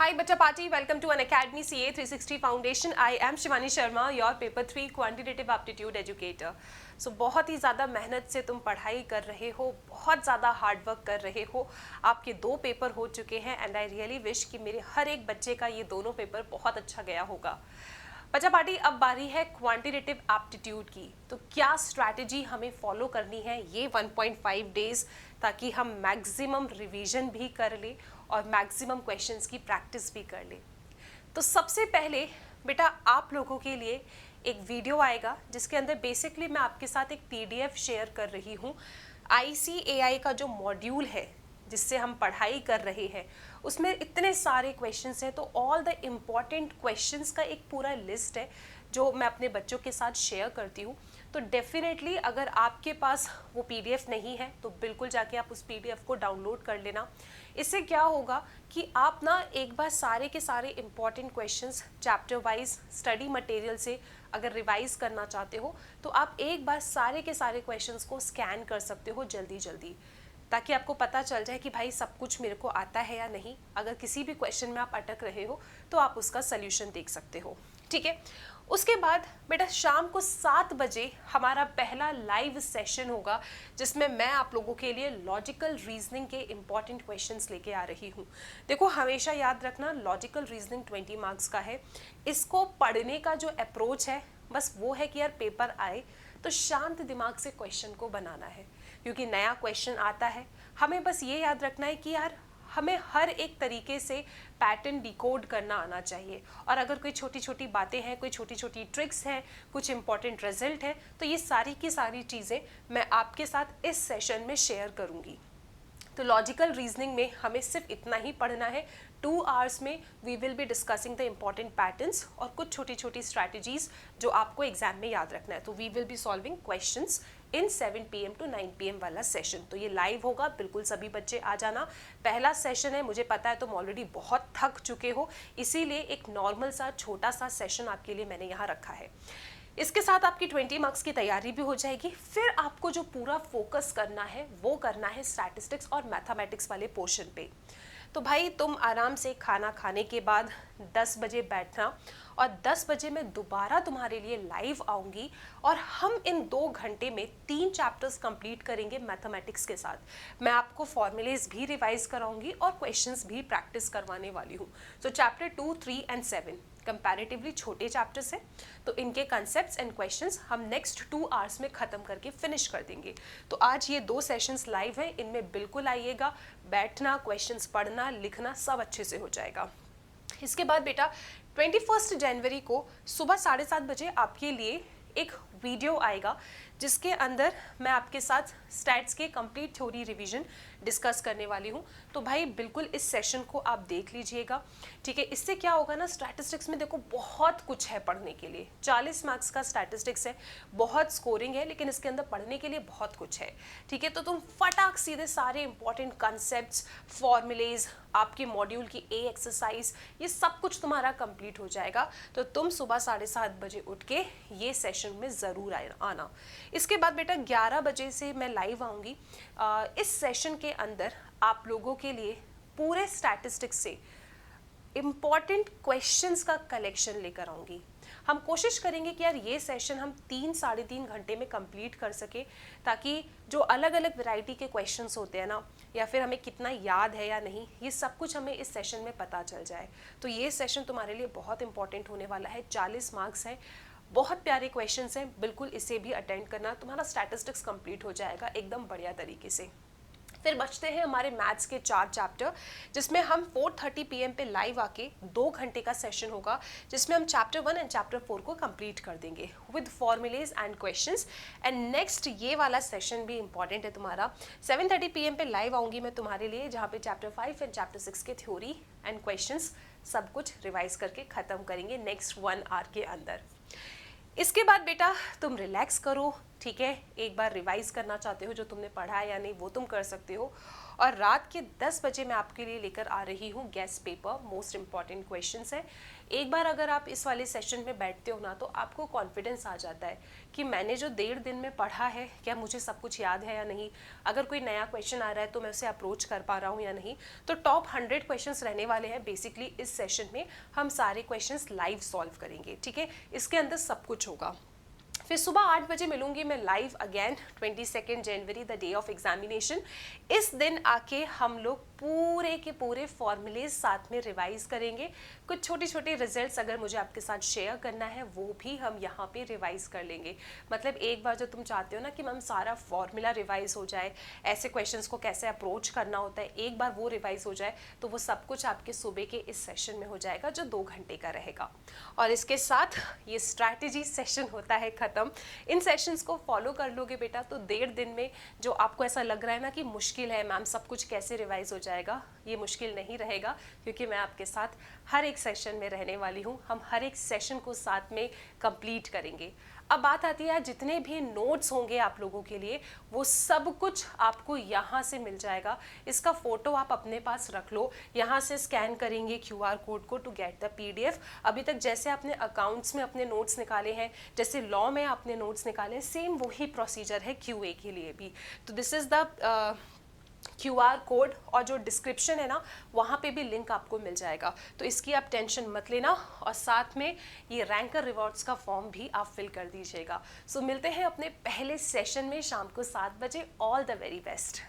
Hi Bachcha Party, welcome to Unacademy CA 360 Foundation. I am Shivani Sharma, your Paper 3 Quantitative Aptitude Educator. So बहुत ही ज़्यादा मेहनत से तुम पढ़ाई कर रहे हो, बहुत ज़्यादा हार्ड वर्क कर रहे हो. आपके 2 पेपर हो चुके हैं एंड आई रियली विश कि मेरे हर एक बच्चे का ये दोनों पेपर बहुत अच्छा गया होगा. बच्चा पार्टी, अब बारी है क्वांटिटेटिव एप्टीट्यूड की. तो क्या स्ट्रैटेजी हमें फॉलो करनी है ये 1.5 डेज, ताकि हम मैक्सिमम रिवीजन भी कर ले और मैक्सिमम क्वेश्चंस की प्रैक्टिस भी कर ले. तो सबसे पहले बेटा आप लोगों के लिए एक वीडियो आएगा जिसके अंदर बेसिकली मैं आपके साथ एक पीडीएफ शेयर कर रही हूँ. ICAI का जो मॉड्यूल है जिससे हम पढ़ाई कर रहे हैं उसमें इतने सारे क्वेश्चंस हैं, तो ऑल द इम्पॉर्टेंट क्वेश्चंस का एक पूरा लिस्ट है जो मैं अपने बच्चों के साथ शेयर करती हूँ. तो डेफिनेटली अगर आपके पास वो पीडीएफ नहीं है तो बिल्कुल जाके आप उस पीडीएफ को डाउनलोड कर लेना. इससे क्या होगा कि आप ना एक बार सारे के सारे important questions chapter wise study material से अगर रिवाइज करना चाहते हो तो आप एक बार सारे के सारे क्वेश्चंस को स्कैन कर सकते हो जल्दी जल्दी, ताकि आपको पता चल जाए कि भाई सब कुछ मेरे को आता है या नहीं. अगर किसी भी क्वेश्चन में आप अटक रहे हो तो आप उसका सल्यूशन देख सकते हो. ठीक है. उसके बाद बेटा शाम को 7 बजे हमारा पहला लाइव सेशन होगा जिसमें मैं आप लोगों के लिए लॉजिकल रीजनिंग के इम्पॉर्टेंट क्वेश्चंस लेके आ रही हूँ. देखो हमेशा याद रखना, लॉजिकल रीजनिंग 20 मार्क्स का है. इसको पढ़ने का जो अप्रोच है बस वो है कि यार पेपर आए तो शांत दिमाग से क्वेश्चन को बनाना है, क्योंकि नया क्वेश्चन आता है. हमें बस ये याद रखना है कि यार हमें हर एक तरीके से पैटर्न डिकोड करना आना चाहिए, और अगर कोई छोटी छोटी बातें हैं, कोई छोटी छोटी ट्रिक्स हैं, कुछ इंपॉर्टेंट रिजल्ट है, तो ये सारी की सारी चीज़ें मैं आपके साथ इस सेशन में शेयर करूँगी. तो लॉजिकल रीजनिंग में हमें सिर्फ इतना ही पढ़ना है. 2 आवर्स में we will be discussing the important patterns और कुछ छोटी छोटी स्ट्रैटेजीज जो आपको एग्जाम में याद रखना है. तो we will be solving questions in 7 PM to 9 PM वाला सेशन. तो ये लाइव होगा, बिल्कुल सभी बच्चे आ जाना. पहला सेशन है, मुझे पता है तुम ऑलरेडी बहुत थक चुके हो, इसीलिए एक नॉर्मल सा छोटा सा सेशन आपके लिए मैंने यहाँ रखा है. इसके साथ आपकी 20 मार्क्स की तैयारी भी हो जाएगी. फिर आपको जो पूरा फोकस करना है वो करना है स्टैटिस्टिक्स और मैथमेटिक्स वाले पोर्शन पे. तो भाई तुम आराम से खाना खाने के बाद 10 बजे बैठना, और 10 बजे मैं दोबारा तुम्हारे लिए लाइव आऊँगी और हम इन 2 घंटे में 3 चैप्टर्स कंप्लीट करेंगे मैथमेटिक्स के साथ. मैं आपको फॉर्मूलेज भी रिवाइज कराऊंगी और क्वेश्चंस भी प्रैक्टिस करवाने वाली हूँ. सो चैप्टर 2, 3 एंड 7 कंपैरेटिवली छोटे चैप्टर्स हैं, तो इनके कंसेप्ट्स एंड क्वेश्चंस हम नेक्स्ट 2 आवर्स में ख़त्म करके फिनिश कर देंगे. तो आज ये 2 सेशंस लाइव हैं, इनमें बिल्कुल आइएगा. बैठना, क्वेश्चंस पढ़ना, लिखना सब अच्छे से हो जाएगा. इसके बाद बेटा 21 जनवरी को सुबह 7:30 बजे आपके लिए एक वीडियो आएगा जिसके अंदर मैं आपके साथ स्टैट्स के कंप्लीट थ्योरी रिवीजन डिस्कस करने वाली हूँ. तो भाई बिल्कुल इस सेशन को आप देख लीजिएगा. ठीक है. इससे क्या होगा ना, स्टैटिस्टिक्स में देखो बहुत कुछ है पढ़ने के लिए. 40 मार्क्स का स्टैटिस्टिक्स है, बहुत स्कोरिंग है, लेकिन इसके अंदर पढ़ने के लिए बहुत कुछ है. ठीक है. तो तुम फटाक सीधे सारे इंपॉर्टेंट कंसेप्ट्स, फॉर्मुलेज, आपके मॉड्यूल की ए एक्सरसाइज, ये सब कुछ तुम्हारा कंप्लीट हो जाएगा. तो तुम सुबह 7:30 बजे उठ के ये सेशन में ज़रूर आना. इसके बाद बेटा 11 बजे से मैं लाइव आऊँगी. इस सेशन के अंदर आप लोगों के लिए पूरे स्टैटिस्टिक्स से इम्पॉर्टेंट क्वेश्चंस का कलेक्शन लेकर आऊँगी. हम कोशिश करेंगे कि यार ये सेशन हम 3-3.5 घंटे में कंप्लीट कर सके, ताकि जो अलग अलग वैरायटी के क्वेश्चंस होते हैं ना, या फिर हमें कितना याद है या नहीं, ये सब कुछ हमें इस सेशन में पता चल जाए. तो ये सेशन तुम्हारे लिए बहुत इंपॉर्टेंट होने वाला है. 40 मार्क्स है, बहुत प्यारे क्वेश्चंस हैं, बिल्कुल इसे भी अटेंड करना. तुम्हारा स्टैटिस्टिक्स कंप्लीट हो जाएगा एकदम बढ़िया तरीके से. फिर बचते हैं हमारे मैथ्स के 4 चैप्टर, जिसमें हम 4:30 PM पे लाइव आके 2 घंटे का सेशन होगा, जिसमें हम चैप्टर 1 एंड चैप्टर 4 को कंप्लीट कर देंगे with formulas and questions. And next ये वाला सेशन भी इंपॉर्टेंट है तुम्हारा. 7:30 PM पे लाइव आऊँगी मैं तुम्हारे लिए, जहाँ पे चैप्टर 5 एंड चैप्टर 6 के थ्योरी एंड क्वेश्चंस सब कुछ रिवाइज करके ख़त्म करेंगे नेक्स्ट 1 आवर के अंदर. इसके बाद बेटा तुम रिलैक्स करो, ठीक है, एक बार रिवाइज करना चाहते हो जो तुमने पढ़ा है या नहीं वो तुम कर सकते हो। और रात के 10 बजे मैं आपके लिए लेकर आ रही हूँ guest paper, most important questions है। एक बार अगर आप इस वाले सेशन में बैठते हो ना तो आपको कॉन्फिडेंस आ जाता है कि मैंने जो 1.5 दिन में पढ़ा है क्या मुझे सब कुछ याद है या नहीं, अगर कोई नया क्वेश्चन आ रहा है तो मैं उसे अप्रोच कर पा रहा हूँ या नहीं। तो टॉप 100 क्वेश्चंस रहने वाले हैं बेसिकली इस सेशन में, हम सारे क्वेश्चंस लाइव सॉल्व करेंगे, ठीक है, इसके अंदर सब कुछ होगा। फिर सुबह 8 बजे मिलूंगी मैं live again, 22 January the day of examination. इस दिन आके हम लोग पूरे के पूरे फॉर्मूले साथ में रिवाइज करेंगे। कुछ छोटे छोटे रिजल्ट्स अगर मुझे आपके साथ शेयर करना है वो भी हम यहाँ पे रिवाइज कर लेंगे। मतलब एक बार जो तुम चाहते हो ना कि मैम सारा फॉर्मूला रिवाइज हो जाए, ऐसे क्वेश्चंस को कैसे अप्रोच करना होता है, एक बार वो रिवाइज हो जाए तो वो सब कुछ आपके सुबह के इस सेशन में हो जाएगा जो 2 घंटे का रहेगा। और इसके साथ ये स्ट्रैटेजी सेशन होता है खत्म। इन सेशंस को फॉलो कर लोगे बेटा तो 1.5 दिन में जो आपको ऐसा लग रहा है ना कि मुश्किल है मैम सब कुछ कैसे रिवाइज हो जाएगा, ये मुश्किल नहीं रहेगा, क्योंकि मैं आपके साथ हर एक सेशन में रहने वाली हूँ। हम हर एक सेशन को साथ में कंप्लीट करेंगे। अब बात आती है जितने भी नोट्स होंगे आप लोगों के लिए वो सब कुछ आपको यहाँ से मिल जाएगा। इसका फोटो आप अपने पास रख लो, यहाँ से स्कैन करेंगे QR कोड को टू गेट द PDF। अभी तक जैसे आपने अकाउंट्स में अपने नोट्स निकाले हैं, जैसे लॉ में आपने नोट्स निकाले हैं, सेम वही प्रोसीजर है QA के लिए भी। तो this is the QR code, और जो डिस्क्रिप्शन है ना वहाँ पे भी लिंक आपको मिल जाएगा, तो इसकी आप टेंशन मत लेना। और साथ में ये रैंकर रिवॉर्ड्स का फॉर्म भी आप फिल कर दीजिएगा। सो मिलते हैं अपने पहले सेशन में शाम को 7 बजे। All the very best.